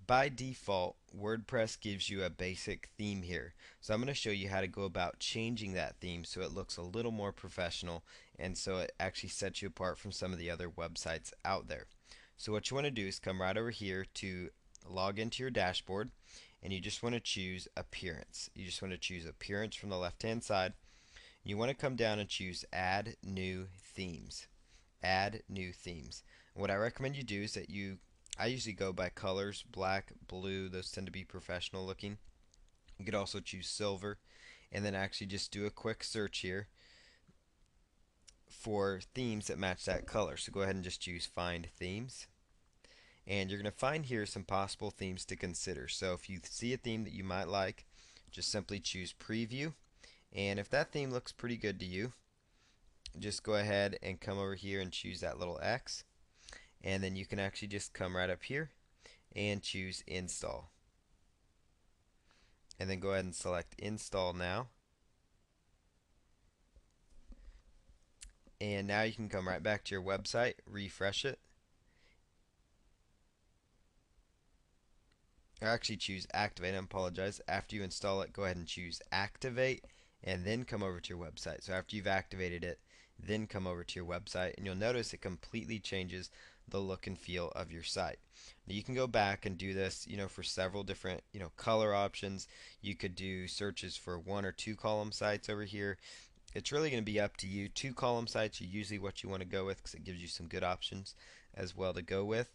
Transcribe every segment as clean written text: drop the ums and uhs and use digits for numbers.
by default, WordPress gives you a basic theme here. So I'm going to show you how to go about changing that theme so it looks a little more professional and so it actually sets you apart from some of the other websites out there. So what you want to do is come right over here to log into your dashboard, and you just want to choose appearance. You just want to choose appearance from the left hand side. You want to come down and choose add new themes. Add new themes. What I recommend you do is that I usually go by colors, black, blue, those tend to be professional looking. You could also choose silver, and then actually just do a quick search here for themes that match that color. So go ahead and just choose find themes, and you're going to find here some possible themes to consider. So if you see a theme that you might like, just simply choose preview, and if that theme looks pretty good to you, just go ahead and come over here and choose that little X, and then you can actually just come right up here and choose install, and then go ahead and select install now, and now you can come right back to your website, refresh it, or actually choose activate. I apologize. After you install it, go ahead and choose activate, and then come over to your website. So after you've activated it, then come over to your website, and you'll notice it completely changes the look and feel of your site. Now you can go back and do this, for several different, color options. You could do searches for one or two column sites over here. It's really going to be up to you. Two column sites are usually what you want to go with because it gives you some good options as well to go with.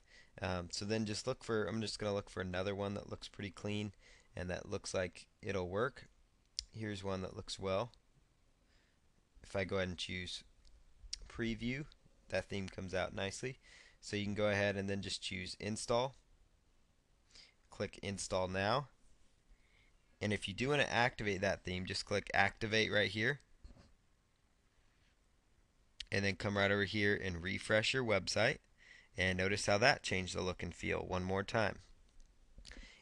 So then just look for, I'm just going to look for another one that looks pretty clean and that looks like it'll work. Here's one that looks well. If I go ahead and choose preview, that theme comes out nicely. So you can go ahead and then just choose install. Click install now. And if you do want to activate that theme, just click activate right here, and then come right over here and refresh your website, and notice how that changed the look and feel one more time.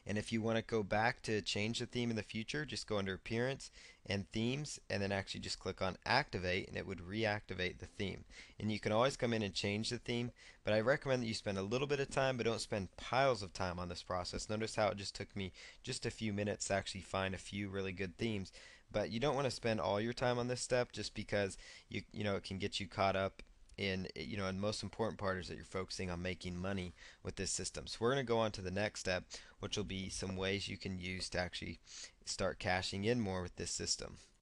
And if you want to go back to change the theme in the future, just go under appearance and themes, and then actually just click on activate, and it would reactivate the theme. And you can always come in and change the theme, but I recommend that you spend a little bit of time, but don't spend piles of time on this process. Notice how it just took me just a few minutes to actually find a few really good themes. But you don't want to spend all your time on this step just because it can get you caught up in, and the most important part is that you're focusing on making money with this system. So we're going to go on to the next step, which will be some ways you can use to actually start cashing in more with this system.